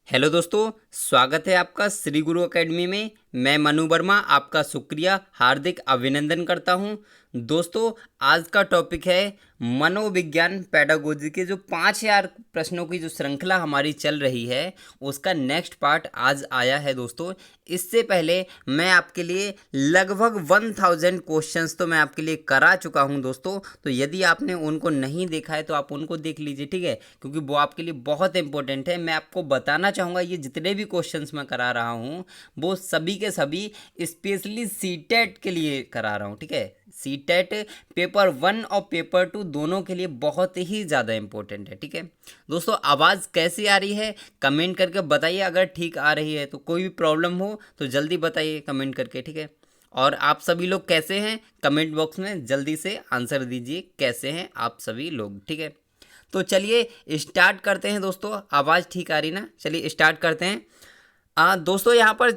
Hello दोस्तों, स्वागत है आपका श्री गुरु एकेडमी में। मैं मनु वर्मा आपका शुक्रिया हार्दिक अभिनंदन करता हूं। दोस्तों, आज का टॉपिक है मनोविज्ञान पेडागोजी के जो 5000 प्रश्नों की जो श्रृंखला हमारी चल रही है उसका नेक्स्ट पार्ट आज आया है। दोस्तों, इससे पहले मैं आपके लिए लगभग 1000 क्वेश्चंस तो मैं आपके लिए करा चुका हूं दोस्तों। तो यदि आपने उनको नहीं देखा है तो आप उनको देख लीजिए, ठीक है, क्योंकि वो आपके लिए बहुत इंपॉर्टेंट है। मैं आपको बताना चाहूँगा ये जितने भी क्वेश्चंस मैं करा रहा हूँ वो सभी के सभी स्पेशली सीटेट के लिए करा रहा हूँ, ठीक है। सीटेट पेपर 1 और पेपर 2 दोनों के लिए बहुत ही ज़्यादा इंपॉर्टेंट है, ठीक है। दोस्तों, आवाज़ कैसी आ रही है कमेंट करके बताइए। अगर ठीक आ रही है तो कोई भी प्रॉब्लम हो तो जल्दी बताइए कमेंट करके, ठीक है। और आप सभी लोग कैसे हैं कमेंट बॉक्स में जल्दी से आंसर दीजिए, कैसे हैं आप सभी लोग, ठीक है। तो चलिए स्टार्ट करते हैं दोस्तों। आवाज़ ठीक आ रही ना? चलिए स्टार्ट करते हैं। दोस्तों, यहाँ पर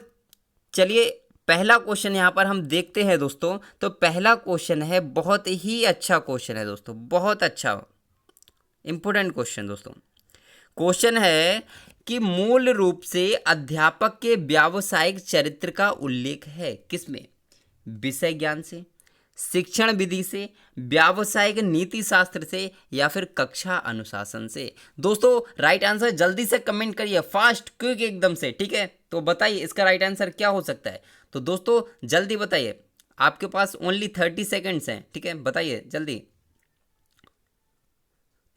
चलिए पहला क्वेश्चन यहाँ पर हम देखते हैं दोस्तों। तो पहला क्वेश्चन है, बहुत ही अच्छा क्वेश्चन है दोस्तों, बहुत अच्छा इंपॉर्टेंट क्वेश्चन दोस्तों। क्वेश्चन है कि मूल रूप से अध्यापक के व्यावसायिक चरित्र का उल्लेख है किसमें? विषय ज्ञान से, शिक्षण विधि से, व्यावसायिक नीति शास्त्र से, या फिर कक्षा अनुशासन से। दोस्तों, राइट आंसर जल्दी से कमेंट करिए, फास्ट क्विक एकदम से, ठीक है। तो बताइए इसका राइट आंसर क्या हो सकता है। तो दोस्तों जल्दी बताइए, आपके पास ओनली 30 सेकेंड्स हैं, ठीक है, बताइए जल्दी।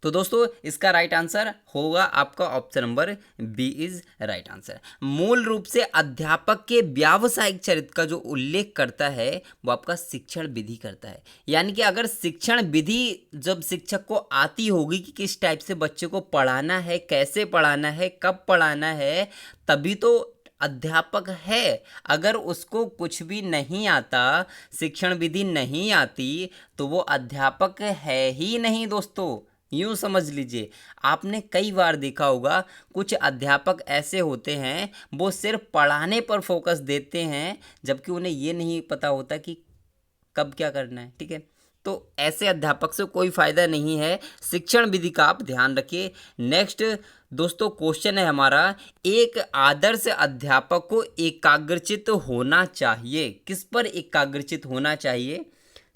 तो दोस्तों इसका राइट आंसर होगा आपका option number B is right answer. मूल रूप से अध्यापक के व्यावसायिक चरित्र का जो उल्लेख करता है वो आपका शिक्षण विधि करता है। यानी कि अगर शिक्षण विधि जब शिक्षक को आती होगी कि किस टाइप से बच्चे को पढ़ाना है, कैसे पढ़ाना है, कब पढ़ाना है, तभी तो अध्यापक है। अगर उसको कुछ भी नहीं आता, शिक्षण विधि नहीं आती, तो वो अध्यापक है ही नहीं दोस्तों। यूँ समझ लीजिए। आपने कई बार देखा होगा कुछ अध्यापक ऐसे होते हैं वो सिर्फ पढ़ाने पर फोकस देते हैं, जबकि उन्हें ये नहीं पता होता कि कब क्या करना है, ठीक है। तो ऐसे अध्यापक से कोई फ़ायदा नहीं है। शिक्षण विधि का आप ध्यान रखिए। नेक्स्ट दोस्तों क्वेश्चन है हमारा, एक आदर्श अध्यापक को एकाग्रचित होना चाहिए। किस पर एकाग्रचित होना चाहिए?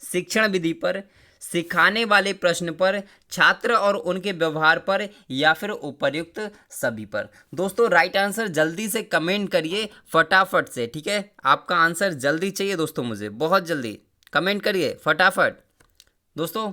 शिक्षण विधि पर, सिखाने वाले प्रश्न पर, छात्र और उनके व्यवहार पर, या फिर उपर्युक्त सभी पर। दोस्तों राइट आंसर जल्दी से कमेंट करिए फटाफट से, ठीक है। आपका आंसर जल्दी चाहिए दोस्तों, मुझे बहुत जल्दी कमेंट करिए फटाफट दोस्तों।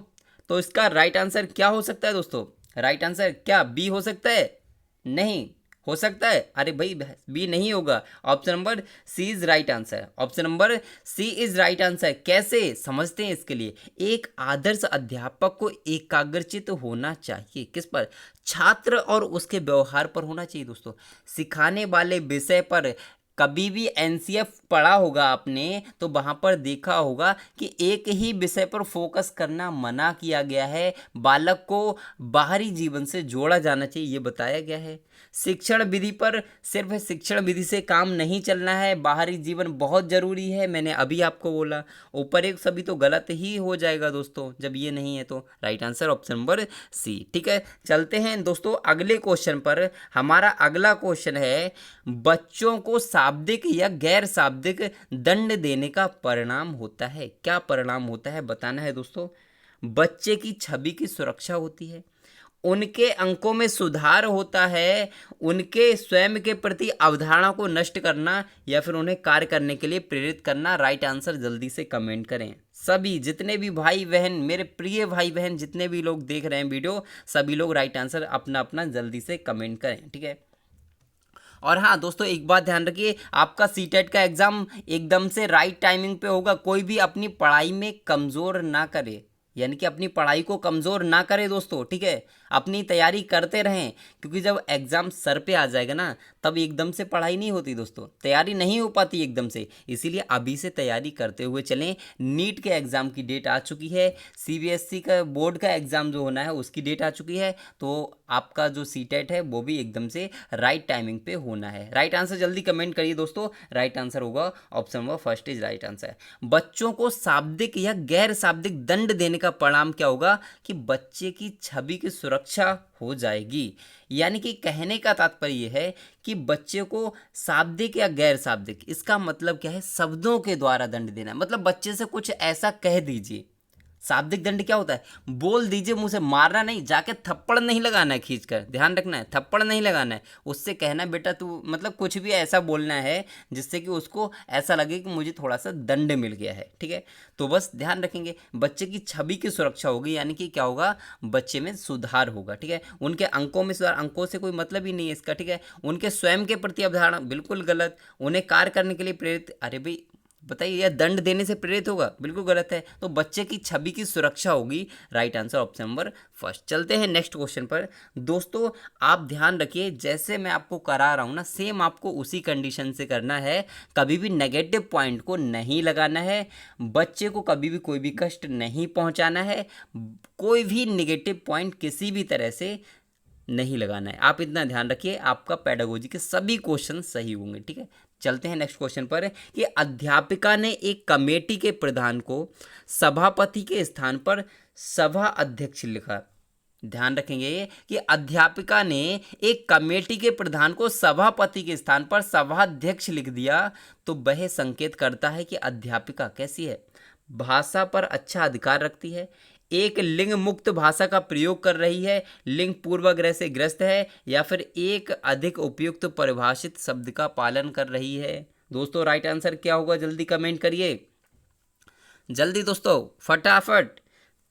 तो इसका राइट आंसर क्या हो सकता है दोस्तों? राइट आंसर क्या बी हो सकता है? नहीं हो सकता है? अरे भाई बी नहीं होगा। Option number C is right answer. Option number C is right answer. कैसे समझते हैं इसके लिए? एक आदर्श अध्यापक को एकाग्रचित होना चाहिए किस पर? छात्र और उसके व्यवहार पर होना चाहिए दोस्तों। सिखाने वाले विषय पर कभी भी एनसीएफ पढ़ा होगा आपने तो वहाँ पर देखा होगा कि एक ही विषय पर फोकस करना मना किया गया है। बालक को बाहरी जीवन से जोड़ा जाना चाहिए, ये बताया गया है। शिक्षण विधि पर सिर्फ शिक्षण विधि से काम नहीं चलना है, बाहरी जीवन बहुत ज़रूरी है, मैंने अभी आपको बोला। ऊपर एक सभी तो गलत ही हो जाएगा दोस्तों जब ये नहीं है। तो right answer option number C, ठीक है। चलते हैं दोस्तों अगले क्वेश्चन पर। हमारा अगला क्वेश्चन है, बच्चों को शाब्दिक या गैर शाब्दिक दंड देने का परिणाम होता है। क्या परिणाम होता है बताना है दोस्तों। बच्चे की छवि की सुरक्षा होती है, उनके अंकों में सुधार होता है, उनके स्वयं के प्रति अवधारणा को नष्ट करना, या फिर उन्हें कार्य करने के लिए प्रेरित करना। राइट आंसर जल्दी से कमेंट करें। सभी जितने भी भाई बहन, मेरे प्रिय भाई बहन जितने भी लोग देख रहे हैं वीडियो, सभी लोग राइट आंसर अपना अपना जल्दी से कमेंट करें, ठीक है। और हाँ दोस्तों एक बात ध्यान रखिए, आपका सीटेट का एग्ज़ाम एकदम से राइट टाइमिंग पे होगा। कोई भी अपनी पढ़ाई में कमज़ोर ना करे, यानी कि अपनी पढ़ाई को कमज़ोर ना करे दोस्तों, ठीक है। अपनी तैयारी करते रहें, क्योंकि जब एग्ज़ाम सर पे आ जाएगा ना तब एकदम से पढ़ाई नहीं होती दोस्तों, तैयारी नहीं हो पाती एकदम से। इसीलिए अभी से तैयारी करते हुए चलें। नीट के एग्ज़ाम की डेट आ चुकी है, सीबीएसई का बोर्ड का एग्ज़ाम जो होना है उसकी डेट आ चुकी है। तो आपका जो सीटेट है वो भी एकदम से राइट टाइमिंग पे होना है। राइट आंसर जल्दी कमेंट करिए दोस्तों। राइट आंसर होगा option number first is right answer. बच्चों को शाब्दिक या गैर शाब्दिक दंड देने का परिणाम क्या होगा कि बच्चे की छवि की सुरक्षा सुरक्षा हो जाएगी। यानी कि कहने का तात्पर्य यह है कि बच्चे को शाब्दिक या गैर शाब्दिक, इसका मतलब क्या है, शब्दों के द्वारा दंड देना है। मतलब बच्चे से कुछ ऐसा कह दीजिए। शाब्दिक दंड क्या होता है, बोल दीजिए मुंह से, मारना नहीं, जाके थप्पड़ नहीं लगाना है, खींचकर ध्यान रखना है, थप्पड़ नहीं लगाना है। उससे कहना बेटा तू, मतलब कुछ भी ऐसा बोलना है जिससे कि उसको ऐसा लगे कि मुझे थोड़ा सा दंड मिल गया है, ठीक है। तो बस ध्यान रखेंगे, बच्चे की छवि की सुरक्षा होगी, यानी कि क्या होगा, बच्चे में सुधार होगा, ठीक है। उनके अंकों में सुधार, अंकों से कोई मतलब ही नहीं है इसका, ठीक है। उनके स्वयं के प्रति अवधारणा बिल्कुल गलत, उन्हें कार्य करने के लिए प्रेरित, अरे भाई बताइए, यह दंड देने से प्रेरित होगा, बिल्कुल गलत है। तो बच्चे की छवि की सुरक्षा होगी, right answer option number first. चलते हैं नेक्स्ट क्वेश्चन पर। दोस्तों आप ध्यान रखिए, जैसे मैं आपको करा रहा हूँ ना, सेम आपको उसी कंडीशन से करना है। कभी भी नेगेटिव पॉइंट को नहीं लगाना है, बच्चे को कभी भी कोई भी कष्ट नहीं पहुंचाना है, कोई भी नेगेटिव पॉइंट किसी भी तरह से नहीं लगाना है। आप इतना ध्यान रखिए, आपका पेडागोजी के सभी क्वेश्चन सही होंगे, ठीक है। चलते हैं नेक्स्ट क्वेश्चन पर कि अध्यापिका ने एक कमेटी के प्रधान को सभापति के स्थान पर सभा अध्यक्ष लिखा। ध्यान रखेंगे कि अध्यापिका ने एक कमेटी के प्रधान को सभापति के स्थान पर सभाध्यक्ष लिख दिया, तो वह संकेत करता है कि अध्यापिका कैसी है, भाषा पर अच्छा अधिकार रखती है, एक लिंग मुक्त भाषा का प्रयोग कर रही है, लिंग पूर्वाग्रह से ग्रस्त है, या फिर एक अधिक उपयुक्त परिभाषित शब्द का पालन कर रही है। दोस्तों राइट आंसर क्या होगा, जल्दी कमेंट करिए, जल्दी दोस्तों फटाफट।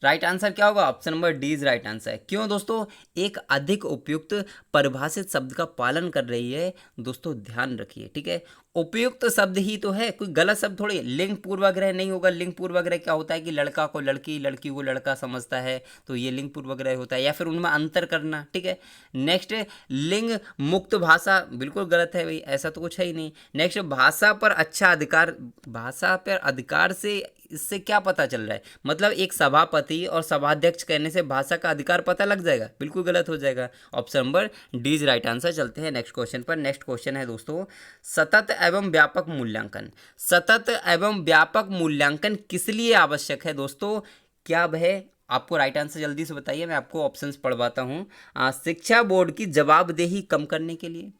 राइट आंसर क्या होगा, option number D is right answer. क्यों दोस्तों, एक अधिक उपयुक्त परिभाषित शब्द का पालन कर रही है। दोस्तों ध्यान रखिए, ठीक है, उपयुक्त शब्द ही तो है, कोई गलत शब्द थोड़ी। लिंग पूर्वाग्रह नहीं होगा। लिंग पूर्वाग्रह क्या होता है कि लड़का को लड़की, लड़की को लड़का समझता है, तो ये लिंग पूर्वाग्रह होता है, या फिर उनमें अंतर करना, ठीक है। नेक्स्ट, लिंग मुक्त भाषा, बिल्कुल गलत है भाई, ऐसा तो कुछ है ही नहीं। नेक्स्ट, भाषा पर अच्छा अधिकार, भाषा पर अधिकार से इससे क्या पता चल रहा है, मतलब एक सभापति और सभाध्यक्ष कहने से भाषा का अधिकार पता लग जाएगा, बिल्कुल गलत हो जाएगा। Option number D is right answer. चलते हैं नेक्स्ट क्वेश्चन पर। नेक्स्ट क्वेश्चन है दोस्तों, सतत एवं व्यापक मूल्यांकन। सतत एवं व्यापक मूल्यांकन किस लिए आवश्यक है दोस्तों, क्या वह, आपको राइट आंसर जल्दी से बताइए, मैं आपको ऑप्शंस पढ़वाता हूँ। शिक्षा बोर्ड की जवाबदेही कम करने के लिए,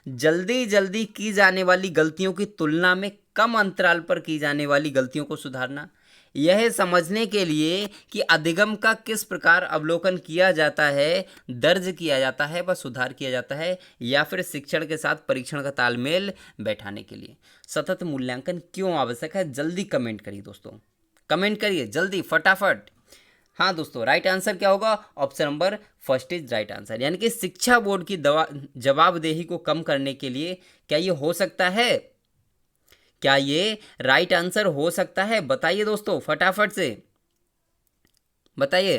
जल्दी जल्दी की जाने वाली गलतियों की तुलना में कम अंतराल पर की जाने वाली गलतियों को सुधारना, यह समझने के लिए कि अधिगम का किस प्रकार अवलोकन किया जाता है, दर्ज किया जाता है व सुधार किया जाता है, या फिर शिक्षण के साथ परीक्षण का तालमेल बैठाने के लिए। सतत मूल्यांकन क्यों आवश्यक है, जल्दी कमेंट करिए दोस्तों, कमेंट करिए जल्दी फटाफट। हाँ दोस्तों, राइट आंसर क्या होगा, option number first is right answer. यानी कि शिक्षा बोर्ड की जवाबदेही को कम करने के लिए, क्या ये हो सकता है, क्या ये राइट आंसर हो सकता है, बताइए दोस्तों फटाफट से बताइए,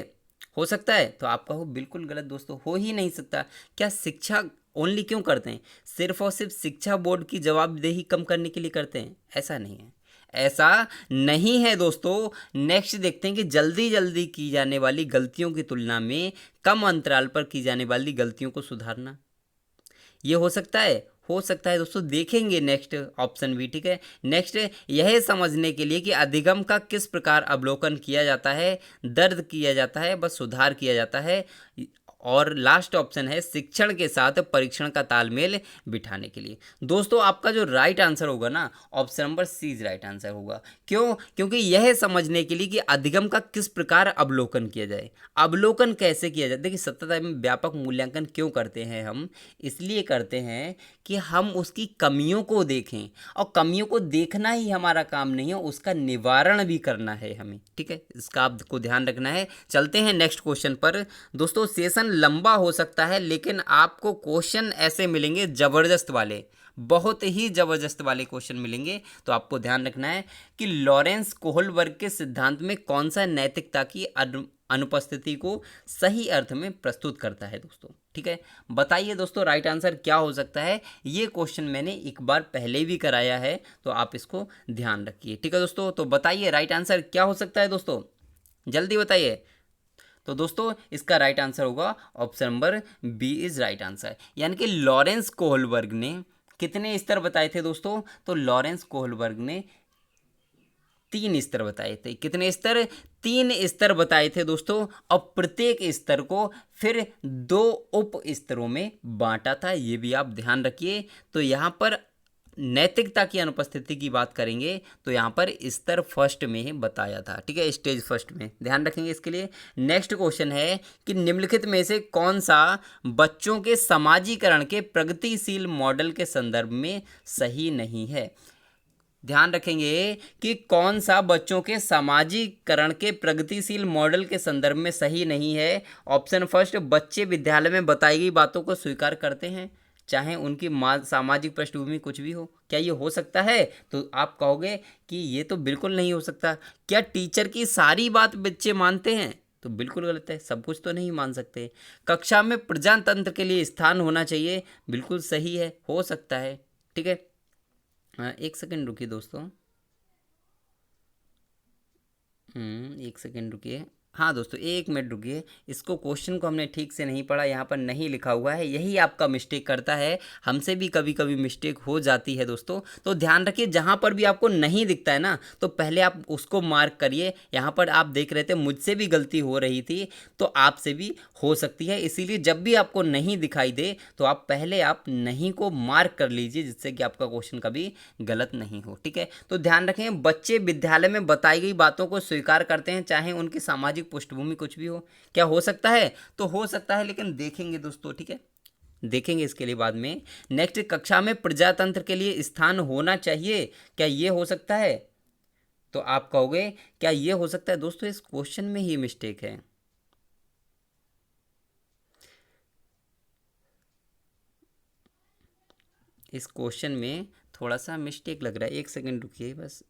हो सकता है? तो आप कहो बिल्कुल गलत दोस्तों, हो ही नहीं सकता। क्या शिक्षा ओनली क्यों करते हैं, सिर्फ और सिर्फ शिक्षा बोर्ड की जवाबदेही कम करने के लिए करते हैं? ऐसा नहीं है, ऐसा नहीं है दोस्तों। नेक्स्ट देखते हैं कि जल्दी जल्दी की जाने वाली गलतियों की तुलना में कम अंतराल पर की जाने वाली गलतियों को सुधारना, ये हो सकता है, हो सकता है दोस्तों, देखेंगे नेक्स्ट ऑप्शन भी, ठीक है। नेक्स्ट, यह समझने के लिए कि अधिगम का किस प्रकार अवलोकन किया जाता है, दर्ज किया जाता है, बस सुधार किया जाता है, और लास्ट ऑप्शन है शिक्षण के साथ परीक्षण का तालमेल बिठाने के लिए। दोस्तों आपका जो राइट आंसर होगा ना, option number C is right answer होगा। क्यों? क्योंकि यह समझने के लिए कि अधिगम का किस प्रकार अवलोकन किया जाए। अवलोकन कैसे किया जाए, देखिए सतत एवं व्यापक मूल्यांकन क्यों करते हैं हम, इसलिए करते हैं कि हम उसकी कमियों को देखें, और कमियों को देखना ही हमारा काम नहीं है, उसका निवारण भी करना है हमें, ठीक है, इसका आपको ध्यान रखना है। चलते हैं नेक्स्ट क्वेश्चन पर। दोस्तों सेशन लंबा हो सकता है, लेकिन आपको क्वेश्चन ऐसे मिलेंगे जबरदस्त वाले, बहुत ही जबरदस्त वाले क्वेश्चन मिलेंगे। तो आपको ध्यान रखना है कि लॉरेंस कोहलबर्ग के सिद्धांत में कौन सा नैतिकता की अनुपस्थिति को सही अर्थ में प्रस्तुत करता है दोस्तों, ठीक है। बताइए दोस्तों राइट आंसर क्या हो सकता है। ये क्वेश्चन मैंने एक बार पहले भी कराया है, तो आप इसको ध्यान रखिए, ठीक है दोस्तों। तो बताइए राइट आंसर क्या हो सकता है दोस्तों, जल्दी बताइए। तो दोस्तों इसका राइट आंसर होगा option number B is right answer. यानी कि लॉरेंस कोहलबर्ग ने कितने स्तर बताए थे दोस्तों, तो लॉरेंस कोहलबर्ग ने 3 स्तर बताए थे। कितने स्तर? 3 स्तर बताए थे दोस्तों, और प्रत्येक स्तर को फिर 2 उप स्तरों में बांटा था, ये भी आप ध्यान रखिए। तो यहाँ पर नैतिकता की अनुपस्थिति की बात करेंगे तो यहाँ पर स्तर फर्स्ट में ही बताया था, ठीक है, स्टेज फर्स्ट में, ध्यान रखेंगे इसके लिए। नेक्स्ट क्वेश्चन है कि निम्नलिखित में से कौन सा बच्चों के समाजीकरण के प्रगतिशील मॉडल के संदर्भ में सही नहीं है। ध्यान रखेंगे कि कौन सा बच्चों के सामाजिकरण के प्रगतिशील मॉडल के संदर्भ में सही नहीं है। ऑप्शन फर्स्ट, बच्चे विद्यालय में बताई गई बातों को स्वीकार करते हैं चाहे उनकी सामाजिक पृष्ठभूमि कुछ भी हो। क्या ये हो सकता है? तो आप कहोगे कि ये तो बिल्कुल नहीं हो सकता। क्या टीचर की सारी बात बच्चे मानते हैं? तो बिल्कुल गलत है, सब कुछ तो नहीं मान सकते। कक्षा में प्रजातंत्र के लिए स्थान होना चाहिए, बिल्कुल सही है, हो सकता है, ठीक है। एक सेकंड रुकिए दोस्तों, एक सेकंड रुकिए। हाँ दोस्तों, 1 मिनट रुकिए, इसको क्वेश्चन को हमने ठीक से नहीं पढ़ा, यहाँ पर नहीं लिखा हुआ है, यही आपका मिस्टेक करता है। हमसे भी कभी कभी मिस्टेक हो जाती है दोस्तों, तो ध्यान रखिए, जहाँ पर भी आपको नहीं दिखता है ना, तो पहले आप उसको मार्क करिए। यहाँ पर आप देख रहे थे मुझसे भी गलती हो रही थी, तो आपसे भी हो सकती है, इसीलिए जब भी आपको नहीं दिखाई दे तो आप पहले आप नहीं को मार्क कर लीजिए, जिससे कि आपका क्वेश्चन कभी गलत नहीं हो, ठीक है। तो ध्यान रखें, बच्चे विद्यालय में बताई गई बातों को स्वीकार करते हैं चाहे उनकी सामाजिक पृष्ठभूमि कुछ भी हो। क्या हो सकता है? तो हो सकता है, लेकिन देखेंगे दोस्तों, ठीक है, देखेंगे इसके लिए बाद में। नेक्स्ट, कक्षा में प्रजातंत्र के लिए स्थान होना चाहिए, क्या ये हो सकता है? तो आप कहोगे क्या ये हो सकता है? दोस्तों, इस क्वेश्चन में ही मिस्टेक है। इस क्वेश्चन में थोड़ा सा मिस्टेक लग रहा है, 1 सेकंड रुकिए बस।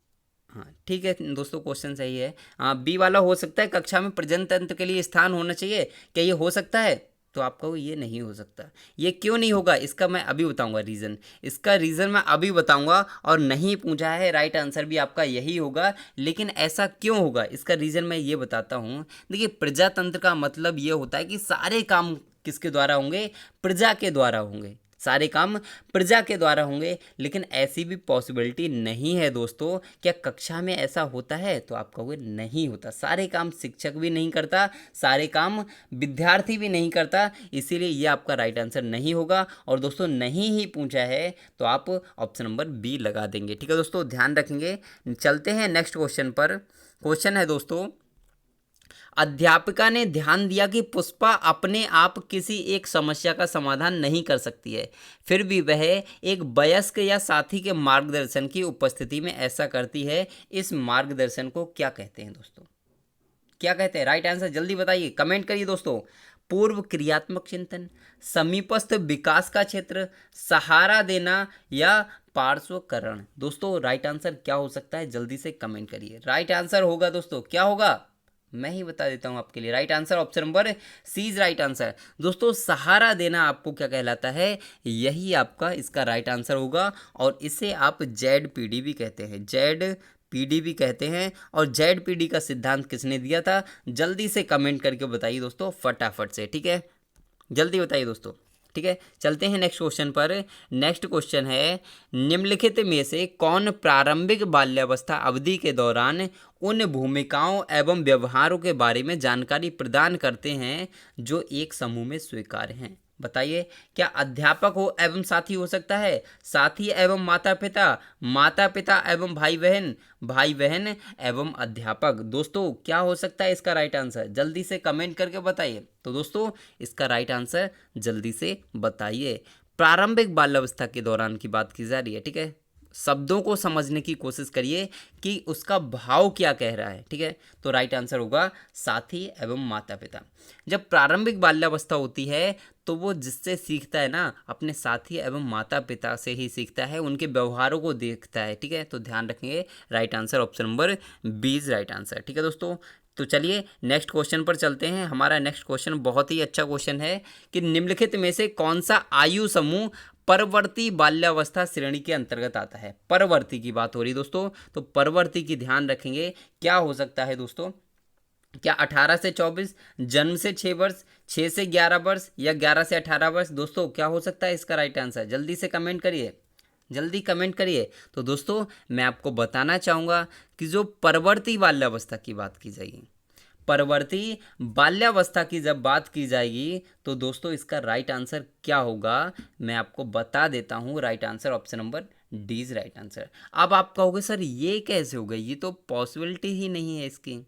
हाँ ठीक है दोस्तों, क्वेश्चन सही है। हाँ, बी वाला हो सकता है, कक्षा में प्रजनन के लिए स्थान होना चाहिए, क्या ये हो सकता है? तो आप कहो ये नहीं हो सकता। ये क्यों नहीं होगा, इसका मैं अभी बताऊंगा रीज़न। इसका रीज़न मैं अभी बताऊंगा, और नहीं पूछा है, राइट आंसर भी आपका यही होगा। लेकिन ऐसा क्यों होगा, इसका रीज़न मैं ये बताता हूँ। देखिए, प्रजातंत्र का मतलब ये होता है कि सारे काम किसके द्वारा होंगे? प्रजा के द्वारा होंगे, सारे काम प्रजा के द्वारा होंगे। लेकिन ऐसी भी पॉसिबिलिटी नहीं है दोस्तों। क्या कक्षा में ऐसा होता है? तो आप कहोगे नहीं होता, सारे काम शिक्षक भी नहीं करता, सारे काम विद्यार्थी भी नहीं करता, इसीलिए ये आपका राइट आंसर नहीं होगा। और दोस्तों, नहीं ही पूछा है तो आप ऑप्शन नंबर बी लगा देंगे, ठीक है दोस्तों, ध्यान रखेंगे। चलते हैं नेक्स्ट क्वेश्चन पर। क्वेश्चन है दोस्तों, अध्यापिका ने ध्यान दिया कि पुष्पा अपने आप किसी एक समस्या का समाधान नहीं कर सकती है, फिर भी वह एक वयस्क या साथी के मार्गदर्शन की उपस्थिति में ऐसा करती है। इस मार्गदर्शन को क्या कहते हैं दोस्तों? क्या कहते हैं? राइट आंसर जल्दी बताइए, कमेंट करिए दोस्तों। पूर्व क्रियात्मक चिंतन, समीपस्थ विकास का क्षेत्र, सहारा देना, या पार्श्वकरण। दोस्तों, राइट आंसर क्या हो सकता है? जल्दी से कमेंट करिए। राइट आंसर होगा दोस्तों, क्या होगा मैं ही बता देता हूं आपके लिए। Right answer option number C is right answer. दोस्तों, सहारा देना आपको क्या कहलाता है? यही आपका इसका राइट आंसर होगा, और इसे आप जेड-पीडी भी कहते हैं, जेड-पीडी भी कहते हैं। और जेड-पीडी का सिद्धांत किसने दिया था? जल्दी से कमेंट करके बताइए दोस्तों, फटाफट से, ठीक है, जल्दी बताइए दोस्तों, ठीक है। चलते हैं नेक्स्ट क्वेश्चन पर। नेक्स्ट क्वेश्चन है, निम्नलिखित में से कौन प्रारंभिक बाल्यावस्था अवधि के दौरान उन भूमिकाओं एवं व्यवहारों के बारे में जानकारी प्रदान करते हैं जो एक समूह में स्वीकार्य हैं? बताइए, क्या अध्यापक हो एवं साथी हो सकता है, साथी एवं माता पिता, माता पिता एवं भाई बहन, भाई बहन एवं अध्यापक? दोस्तों, क्या हो सकता है इसका राइट आंसर? जल्दी से कमेंट करके बताइए। तो दोस्तों, इसका राइट आंसर जल्दी से बताइए। प्रारंभिक बाल्यावस्था के दौरान की बात की जा रही है, ठीक है। शब्दों को समझने की कोशिश करिए कि उसका भाव क्या कह रहा है, ठीक है। तो राइट आंसर होगा साथी एवं माता पिता। जब प्रारंभिक बाल्यावस्था होती है तो वो जिससे सीखता है ना, अपने साथी एवं माता पिता से ही सीखता है, उनके व्यवहारों को देखता है, ठीक है। तो ध्यान रखेंगे, right answer option number B is right answer, ठीक है दोस्तों। तो चलिए नेक्स्ट क्वेश्चन पर चलते हैं। हमारा नेक्स्ट क्वेश्चन बहुत ही अच्छा क्वेश्चन है कि निम्नलिखित में से कौन सा आयु समूह परवर्ती बाल्यावस्था श्रेणी के अंतर्गत आता है? परवर्ती की बात हो रही दोस्तों, तो परवर्ती की ध्यान रखेंगे। क्या हो सकता है दोस्तों? क्या 18 से 24, जन्म से 6 वर्ष, 6 से 11 वर्ष, या 11 से 18 वर्ष? दोस्तों, क्या हो सकता है इसका राइट आंसर? जल्दी से कमेंट करिए। जल्दी कमेंट करिए। तो दोस्तों मैं आपको बताना चाहूँगा कि जो परवर्ती बाल्यावस्था की बात की जाएगी, परवर्ती बाल्यावस्था की जब बात की जाएगी तो दोस्तों इसका राइट आंसर क्या होगा मैं आपको बता देता हूँ। Right answer option number D is right answer. अब आप कहोगे सर ये कैसे हो गई, ये तो पॉसिबिलिटी ही नहीं है इसकी,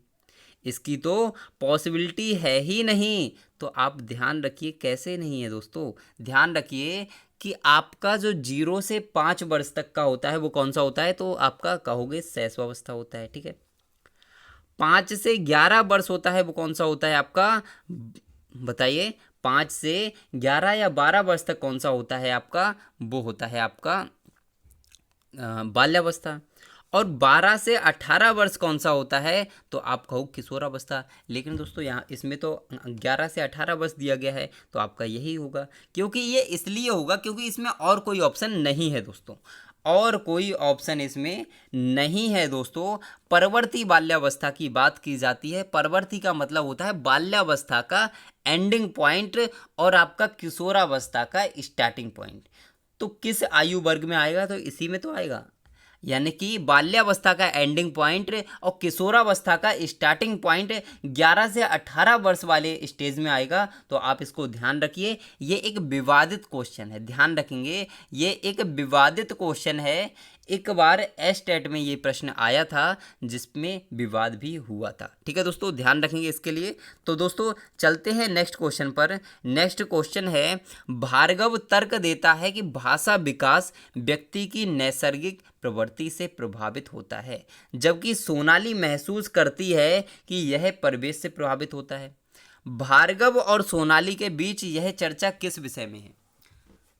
इसकी तो पॉसिबिलिटी है ही नहीं। तो आप ध्यान रखिए कैसे नहीं है दोस्तों, ध्यान रखिए कि आपका जो 0 से 5 वर्ष तक का होता है वो कौन सा होता है, तो आपका कहोगे शैशवावस्था होता है, ठीक है। 5 से 11 वर्ष होता है वो कौन सा होता है आपका, बताइए। 5 से 11 या 12 वर्ष तक कौन सा होता है आपका, वो होता है आपका बाल्यावस्था। और 12 से 18 वर्ष कौन सा होता है, तो आप कहो किशोरावस्था। लेकिन दोस्तों यहाँ इसमें तो 11 से 18 वर्ष दिया गया है, तो आपका यही होगा। क्योंकि ये इसलिए होगा क्योंकि इसमें और कोई ऑप्शन नहीं है दोस्तों, और कोई ऑप्शन इसमें नहीं है दोस्तों। परवर्ती बाल्यावस्था की बात की जाती है। परवर्ती का मतलब होता है बाल्यावस्था का एंडिंग पॉइंट और आपका किशोरावस्था का स्टार्टिंग पॉइंट। तो किस आयु वर्ग में आएगा, तो इसी में तो आएगा। यानी कि बाल्यावस्था का एंडिंग पॉइंट और किशोरावस्था का स्टार्टिंग पॉइंट 11 से 18 वर्ष वाले स्टेज में आएगा। तो आप इसको ध्यान रखिए, ये एक विवादित क्वेश्चन है, ध्यान रखेंगे ये एक विवादित क्वेश्चन है। एक बार एस्टेट में ये प्रश्न आया था जिसमें विवाद भी हुआ था, ठीक है दोस्तों, ध्यान रखेंगे इसके लिए। तो दोस्तों चलते हैं नेक्स्ट क्वेश्चन पर। नेक्स्ट क्वेश्चन है, भार्गव तर्क देता है कि भाषा विकास व्यक्ति की नैसर्गिक प्रवृत्ति से प्रभावित होता है, जबकि सोनाली महसूस करती है कि यह परिवेश से प्रभावित होता है। भार्गव और सोनाली के बीच यह चर्चा किस विषय में है,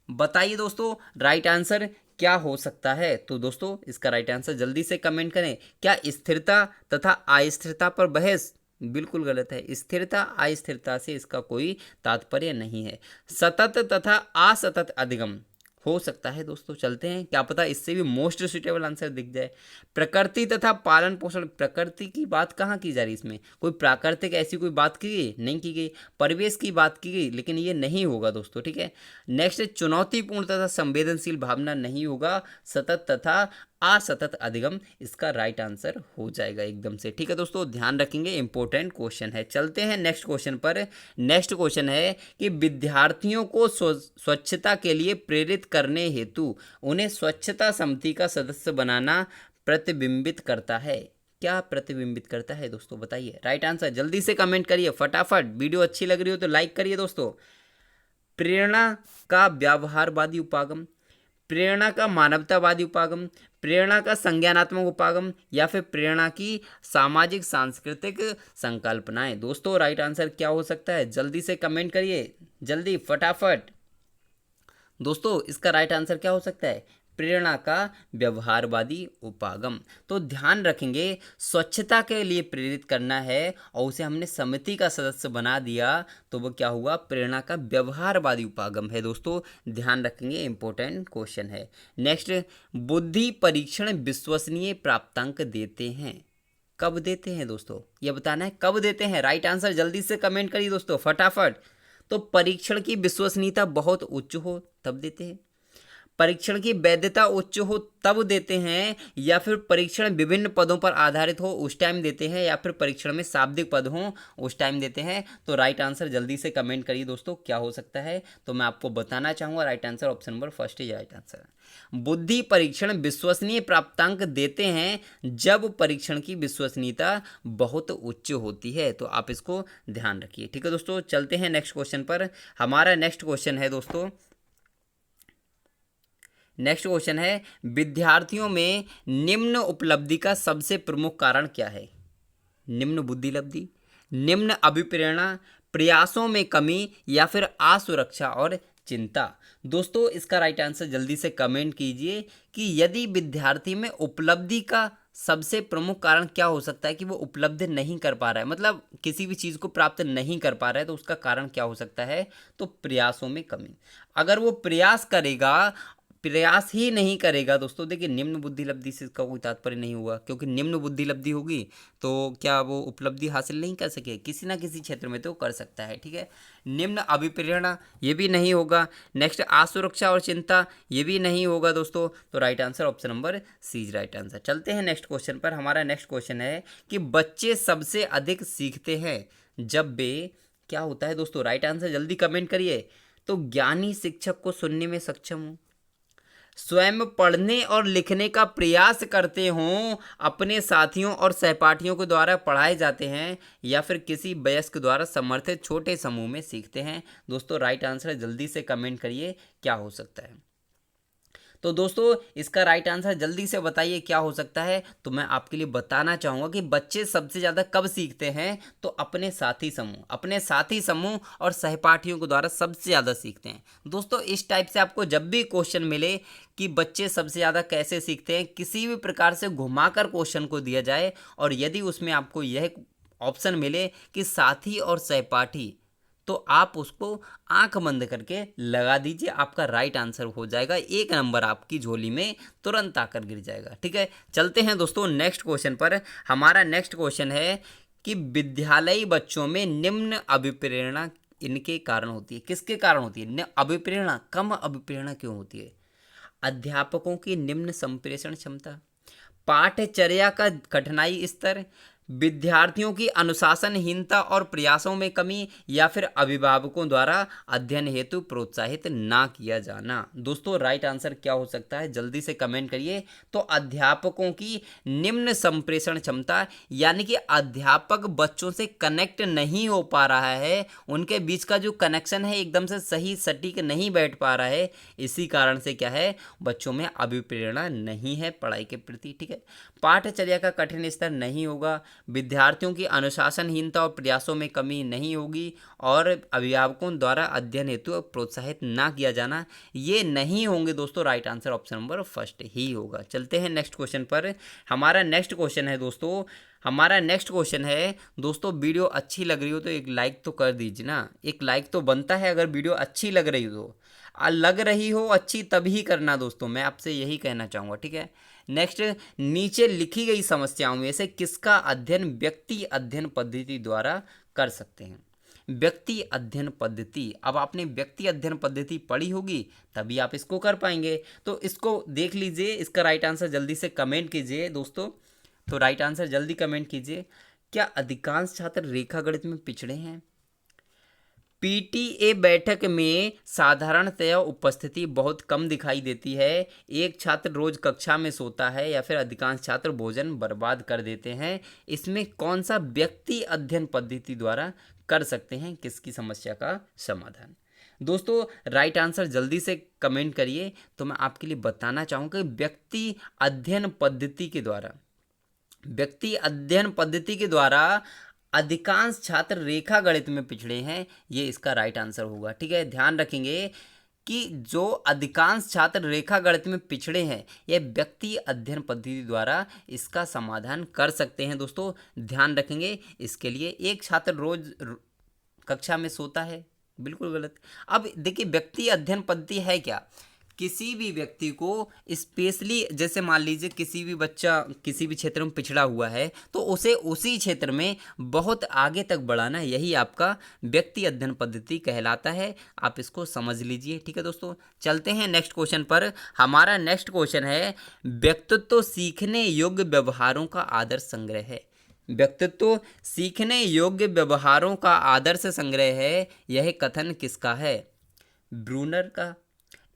बताइए दोस्तों। राइट आंसर क्या हो सकता है, तो दोस्तों इसका राइट आंसर जल्दी से कमेंट करें। क्या स्थिरता तथा अस्थिरता पर बहस, बिल्कुल गलत है। स्थिरता अस्थिरता से इसका कोई तात्पर्य नहीं है। सतत तथा असतत अधिगम हो सकता है दोस्तों, चलते हैं, क्या पता इससे भी मोस्ट सुटेबल आंसर दिख जाए। प्रकृति तथा पालन पोषण, प्रकृति की बात कहाँ की जा रही, इसमें कोई प्राकृतिक ऐसी कोई बात की गई नहीं, की गई। परिवेश की बात की गई, लेकिन ये नहीं होगा दोस्तों, ठीक है। नेक्स्ट, चुनौतीपूर्ण तथा संवेदनशील भावना नहीं होगा। सतत तथा असतत अधिगम इसका राइट आंसर हो जाएगा एकदम से, ठीक है दोस्तों, ध्यान रखेंगे, इंपॉर्टेंट क्वेश्चन है। चलते हैं नेक्स्ट क्वेश्चन पर। नेक्स्ट क्वेश्चन है कि विद्यार्थियों को स्वच्छता के लिए प्रेरित करने हेतु उन्हें स्वच्छता समिति का सदस्य बनाना प्रतिबिंबित करता है। क्या प्रतिबिंबित करता है दोस्तों, बताइए। राइट आंसर जल्दी से कमेंट करिए फटाफट। वीडियो अच्छी लग रही हो तो लाइक करिए दोस्तों। प्रेरणा का व्यवहारवादी उपागम, प्रेरणा का मानवतावादी उपागम, प्रेरणा का संज्ञानात्मक उपागम, या फिर प्रेरणा की सामाजिक सांस्कृतिक संकल्पनाएं। दोस्तों राइट आंसर क्या हो सकता है, जल्दी से कमेंट करिए, जल्दी फटाफट। दोस्तों इसका राइट आंसर क्या हो सकता है, प्रेरणा का व्यवहारवादी उपागम। तो ध्यान रखेंगे, स्वच्छता के लिए प्रेरित करना है और उसे हमने समिति का सदस्य बना दिया, तो वो क्या हुआ, प्रेरणा का व्यवहारवादी उपागम है दोस्तों, ध्यान रखेंगे, इंपॉर्टेंट क्वेश्चन है। नेक्स्ट, बुद्धि परीक्षण विश्वसनीय प्राप्तांक देते हैं, कब देते हैं दोस्तों, ये बताना है कब देते हैं। राइट आंसर जल्दी से कमेंट करिए दोस्तों फटाफट। तो परीक्षण की विश्वसनीयता बहुत उच्च हो तब देते हैं, परीक्षण की वैधता उच्च हो तब देते हैं, या फिर परीक्षण विभिन्न पदों पर आधारित हो उस टाइम देते हैं, या फिर परीक्षण में शाब्दिक पद हो उस टाइम देते हैं। तो राइट आंसर जल्दी से कमेंट करिए दोस्तों क्या हो सकता है। तो मैं आपको बताना चाहूँगा, right answer option number first is right answer. बुद्धि परीक्षण विश्वसनीय प्राप्तांक देते हैं जब परीक्षण की विश्वसनीयता बहुत उच्च होती है, तो आप इसको ध्यान रखिए, ठीक है दोस्तों। चलते हैं नेक्स्ट क्वेश्चन पर। हमारा नेक्स्ट क्वेश्चन है दोस्तों, नेक्स्ट क्वेश्चन है, विद्यार्थियों में निम्न उपलब्धि का सबसे प्रमुख कारण क्या है। निम्न बुद्धिलब्धि, निम्न अभिप्रेरणा, प्रयासों में कमी, या फिर असुरक्षा और चिंता। दोस्तों इसका राइट आंसर जल्दी से कमेंट कीजिए कि यदि विद्यार्थी में उपलब्धि का सबसे प्रमुख कारण क्या हो सकता है, कि वो उपलब्ध नहीं कर पा रहा है, मतलब किसी भी चीज़ को प्राप्त नहीं कर पा रहा है, तो उसका कारण क्या हो सकता है, तो प्रयासों में कमी। अगर वो प्रयास करेगा, प्रयास ही नहीं करेगा दोस्तों, देखिए निम्न बुद्धि लब्धि से इसका कोई तात्पर्य नहीं हुआ, क्योंकि निम्न बुद्धि लब्धि होगी तो क्या वो उपलब्धि हासिल नहीं कर सके, किसी ना किसी क्षेत्र में तो कर सकता है, ठीक है। निम्न अभिप्रेरणा ये भी नहीं होगा। नेक्स्ट असुरक्षा और चिंता ये भी नहीं होगा दोस्तों। तो right answer option number C is right answer. चलते हैं नेक्स्ट क्वेश्चन पर। हमारा नेक्स्ट क्वेश्चन है कि बच्चे सबसे अधिक सीखते हैं जब वे, क्या होता है दोस्तों, राइट आंसर जल्दी कमेंट करिए। तो ज्ञानी शिक्षक को सुनने में सक्षम हो, स्वयं पढ़ने और लिखने का प्रयास करते हों, अपने साथियों और सहपाठियों के द्वारा पढ़ाए जाते हैं, या फिर किसी वयस्क द्वारा समर्थित छोटे समूह में सीखते हैं। दोस्तों राइट आंसर जल्दी से कमेंट करिए क्या हो सकता है। तो दोस्तों इसका राइट आंसर जल्दी से बताइए क्या हो सकता है। तो मैं आपके लिए बताना चाहूँगा कि बच्चे सबसे ज़्यादा कब सीखते हैं, तो अपने साथी समूह और सहपाठियों के द्वारा सबसे ज़्यादा सीखते हैं। दोस्तों इस टाइप से आपको जब भी क्वेश्चन मिले कि बच्चे सबसे ज़्यादा कैसे सीखते हैं, किसी भी प्रकार से घुमाकर क्वेश्चन को दिया जाए और यदि उसमें आपको यह ऑप्शन मिले कि साथी और सहपाठी, तो आप उसको आंख बंद करके लगा दीजिए, आपका राइट आंसर हो जाएगा। 1 नंबर आपकी झोली में तुरंत आकर गिर जाएगा, ठीक है। चलते हैं दोस्तों नेक्स्ट क्वेश्चन पर। हमारा नेक्स्ट क्वेश्चन है कि विद्यालयी बच्चों में निम्न अभिप्रेरणा इनके कारण होती है, किसके कारण होती है अभिप्रेरणा, कम अभिप्रेरणा क्यों होती है? अध्यापकों की निम्न संप्रेषण क्षमता, पाठचर्या का कठिनाई स्तर, विद्यार्थियों की अनुशासनहीनता और प्रयासों में कमी, या फिर अभिभावकों द्वारा अध्ययन हेतु प्रोत्साहित ना किया जाना। दोस्तों राइट आंसर क्या हो सकता है जल्दी से कमेंट करिए। तो अध्यापकों की निम्न संप्रेषण क्षमता, यानी कि अध्यापक बच्चों से कनेक्ट नहीं हो पा रहा है, उनके बीच का जो कनेक्शन है एकदम से सही सटीक नहीं बैठ पा रहा है, इसी कारण से क्या है, बच्चों में अभिप्रेरणा नहीं है पढ़ाई के प्रति, ठीक है। पाठचर्या का कठिन स्तर नहीं होगा, विद्यार्थियों की अनुशासनहीनता और प्रयासों में कमी नहीं होगी, और अभिभावकों द्वारा अध्ययन हेतु प्रोत्साहित ना किया जाना, ये नहीं होंगे दोस्तों। Right answer option number first ही होगा। चलते हैं नेक्स्ट क्वेश्चन पर। हमारा नेक्स्ट क्वेश्चन है दोस्तों, वीडियो अच्छी लग रही हो तो एक लाइक तो कर दीजिए ना, एक लाइक तो बनता है अगर वीडियो अच्छी लग रही हो तो। लग रही हो अच्छी तभी करना दोस्तों, मैं आपसे यही कहना चाहूँगा, ठीक है। नेक्स्ट, नीचे लिखी गई समस्याओं में से किसका अध्ययन व्यक्ति अध्ययन पद्धति द्वारा कर सकते हैं? व्यक्ति अध्ययन पद्धति, अब आपने व्यक्ति अध्ययन पद्धति पढ़ी होगी तभी आप इसको कर पाएंगे, तो इसको देख लीजिए। इसका राइट आंसर जल्दी से कमेंट कीजिए दोस्तों। तो राइट आंसर जल्दी कमेंट कीजिए। क्या अधिकांश छात्र रेखा गणित में पिछड़े हैं? पीटीए बैठक में साधारणतया उपस्थिति बहुत कम दिखाई देती है, एक छात्र रोज कक्षा में सोता है, या फिर अधिकांश छात्र भोजन बर्बाद कर देते हैं। इसमें कौन सा व्यक्ति अध्ययन पद्धति द्वारा कर सकते हैं किसकी समस्या का समाधान? दोस्तों राइट आंसर जल्दी से कमेंट करिए। तो मैं आपके लिए बताना चाहूँगा कि व्यक्ति अध्ययन पद्धति के द्वारा अधिकांश छात्र रेखा गणित में पिछड़े हैं, ये इसका राइट आंसर होगा, ठीक है। ध्यान रखेंगे कि जो अधिकांश छात्र रेखा गणित में पिछड़े हैं, यह व्यक्ति अध्ययन पद्धति द्वारा इसका समाधान कर सकते हैं दोस्तों। ध्यान रखेंगे इसके लिए। एक छात्र रोज कक्षा में सोता है, बिल्कुल गलत। अब देखिए व्यक्ति अध्ययन पद्धति है क्या, किसी भी व्यक्ति को स्पेशली, जैसे मान लीजिए किसी भी बच्चा किसी भी क्षेत्र में पिछड़ा हुआ है तो उसे उसी क्षेत्र में बहुत आगे तक बढ़ाना, यही आपका व्यक्ति अध्ययन पद्धति कहलाता है। आप इसको समझ लीजिए, ठीक है दोस्तों। चलते हैं नेक्स्ट क्वेश्चन पर। हमारा नेक्स्ट क्वेश्चन है, व्यक्तित्व सीखने योग्य व्यवहारों का आदर्श संग्रह है। व्यक्तित्व सीखने योग्य व्यवहारों का आदर्श संग्रह है, यह कथन किसका है? ब्रूनर का,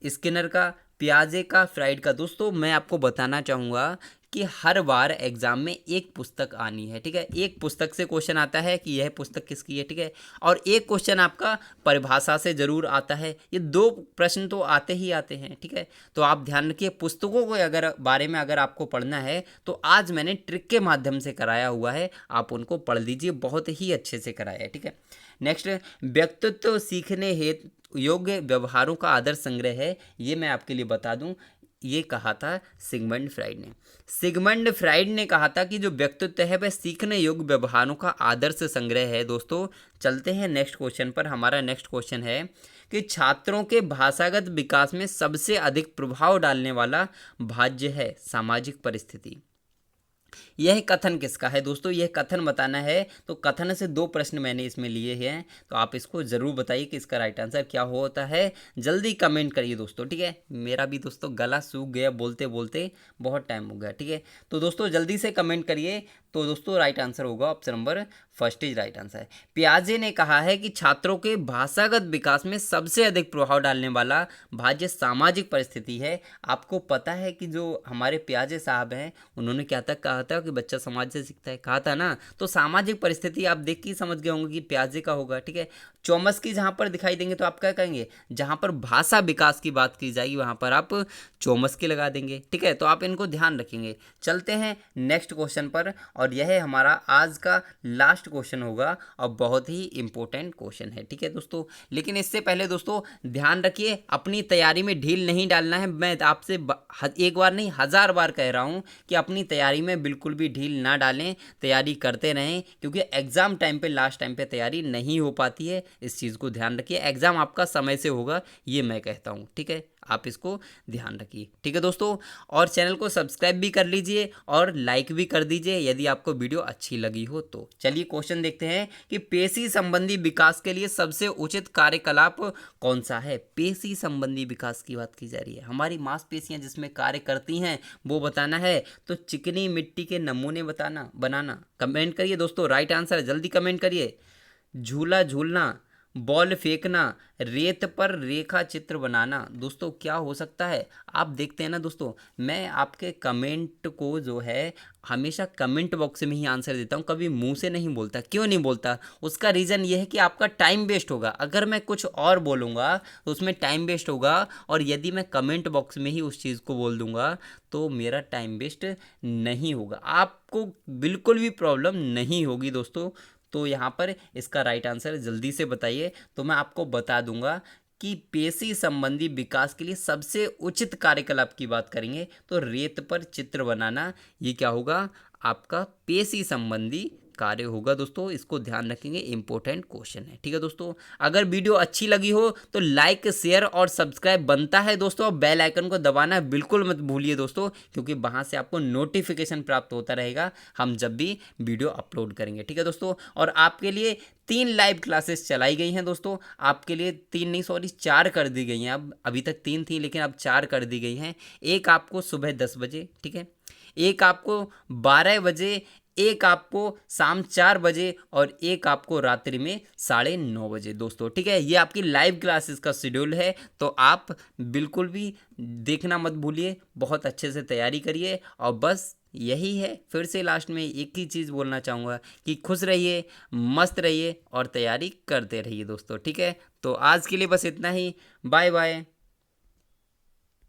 स्किनर का, पियाजे का, फ्राइड का? दोस्तों मैं आपको बताना चाहूँगा कि हर बार एग्जाम में एक पुस्तक आनी है, ठीक है। एक पुस्तक से क्वेश्चन आता है कि यह पुस्तक किसकी है, ठीक है। और एक क्वेश्चन आपका परिभाषा से जरूर आता है। ये 2 प्रश्न तो आते ही आते हैं, ठीक है। तो आप ध्यान रखिए, पुस्तकों को अगर बारे में अगर आपको पढ़ना है तो आज मैंने ट्रिक के माध्यम से कराया हुआ है, आप उनको पढ़ लीजिए, बहुत ही अच्छे से कराया है, ठीक है। नेक्स्ट, व्यक्तित्व सीखने हेतु योग्य व्यवहारों का आदर्श संग्रह है, ये मैं आपके लिए बता दूं, ये कहा था सिगमंड फ्राइड ने कहा था कि जो व्यक्तित्व है वह सीखने योग्य व्यवहारों का आदर्श संग्रह है। दोस्तों चलते हैं नेक्स्ट क्वेश्चन पर। हमारा नेक्स्ट क्वेश्चन है कि छात्रों के भाषागत विकास में सबसे अधिक प्रभाव डालने वाला भाज्य है सामाजिक परिस्थिति। यह कथन किसका है दोस्तों? यह कथन बताना है, तो कथन से 2 प्रश्न मैंने इसमें लिए हैं, तो आप इसको ज़रूर बताइए कि इसका राइट आंसर क्या होता है। जल्दी कमेंट करिए दोस्तों, ठीक है। मेरा भी दोस्तों गला सूख गया बोलते बोलते, बहुत टाइम हो गया, ठीक है। तो दोस्तों जल्दी से कमेंट करिए। तो दोस्तों राइट आंसर होगा option number first is right answer. पियाजे ने कहा है कि छात्रों के भाषागत विकास में सबसे अधिक प्रभाव डालने वाला भाज्य सामाजिक परिस्थिति है। आपको पता है कि जो हमारे पियाजे साहब हैं, उन्होंने क्या तक कहा था कि बच्चा समाज से सीखता है, कहा था ना। तो सामाजिक परिस्थिति आप देख के ही समझ गए होंगे कि पियाजे का होगा, ठीक है। चौमस्की जहाँ पर दिखाई देंगे तो आप क्या कहेंगे? जहाँ पर भाषा विकास की बात की जाएगी वहाँ पर आप चौमस्की लगा देंगे, ठीक है। तो आप इनको ध्यान रखेंगे। चलते हैं नेक्स्ट क्वेश्चन पर, और यह हमारा आज का लास्ट क्वेश्चन होगा और बहुत ही इंपॉर्टेंट क्वेश्चन है, ठीक है दोस्तों। लेकिन इससे पहले दोस्तों ध्यान रखिए, अपनी तैयारी में ढील नहीं डालना है। मैं आपसे एक बार नहीं 1000 बार कह रहा हूँ कि अपनी तैयारी में बिल्कुल भी ढील ना डालें, तैयारी करते रहें, क्योंकि एग्ज़ाम टाइम पे लास्ट टाइम पे तैयारी नहीं हो पाती है। इस चीज़ को ध्यान रखिए। एग्ज़ाम आपका समय से होगा, ये मैं कहता हूँ, ठीक है। आप इसको ध्यान रखिए, ठीक है दोस्तों। और चैनल को सब्सक्राइब भी कर लीजिए और लाइक भी कर दीजिए यदि आपको वीडियो अच्छी लगी हो तो। चलिए क्वेश्चन देखते हैं कि पेशी संबंधी विकास के लिए सबसे उचित कार्यकलाप कौन सा है। पेशी संबंधी विकास की बात की जा रही है, हमारी मांसपेशियां जिसमें कार्य करती हैं वो बताना है। तो चिकनी मिट्टी के नमूने बनाना। कमेंट करिए दोस्तों, राइट आंसर जल्दी कमेंट करिए। झूला झूलना, बॉल फेंकना, रेत पर रेखा चित्र बनाना। दोस्तों क्या हो सकता है? आप देखते हैं ना दोस्तों, मैं आपके कमेंट को जो है हमेशा कमेंट बॉक्स में ही आंसर देता हूँ, कभी मुंह से नहीं बोलता। क्यों नहीं बोलता? उसका रीज़न ये है कि आपका टाइम वेस्ट होगा। अगर मैं कुछ और बोलूँगा तो उसमें टाइम वेस्ट होगा, और यदि मैं कमेंट बॉक्स में ही उस चीज़ को बोल दूँगा तो मेरा टाइम वेस्ट नहीं होगा, आपको बिल्कुल भी प्रॉब्लम नहीं होगी दोस्तों। तो यहाँ पर इसका राइट आंसर जल्दी से बताइए, तो मैं आपको बता दूंगा कि पेशी संबंधी विकास के लिए सबसे उचित कार्यकलाप की बात करेंगे तो रेत पर चित्र बनाना, ये क्या होगा? आपका पेशी संबंधी कार्य होगा दोस्तों। इसको ध्यान रखेंगे, इंपॉर्टेंट क्वेश्चन है, ठीक है दोस्तों। अगर वीडियो अच्छी लगी हो तो लाइक शेयर और सब्सक्राइब बनता है दोस्तों, और बेल आइकन को दबाना बिल्कुल मत भूलिए दोस्तों, क्योंकि वहां से आपको नोटिफिकेशन प्राप्त होता रहेगा हम जब भी वीडियो अपलोड करेंगे, ठीक है दोस्तों। और आपके लिए 3 लाइव क्लासेस चलाई गई हैं दोस्तों, आपके लिए 3 नहीं सॉरी 4 कर दी गई हैं। अब अभी तक 3 थी लेकिन अब 4 कर दी गई हैं। एक आपको सुबह 10 बजे, ठीक है, एक आपको 12 बजे, एक आपको शाम 4 बजे, और एक आपको रात्रि में 9:30 बजे दोस्तों, ठीक है। ये आपकी लाइव क्लासेस का शेड्यूल है, तो आप बिल्कुल भी देखना मत भूलिए, बहुत अच्छे से तैयारी करिए। और बस यही है, फिर से लास्ट में एक ही चीज़ बोलना चाहूँगा कि खुश रहिए, मस्त रहिए और तैयारी करते रहिए दोस्तों, ठीक है। तो आज के लिए बस इतना ही। Bye bye.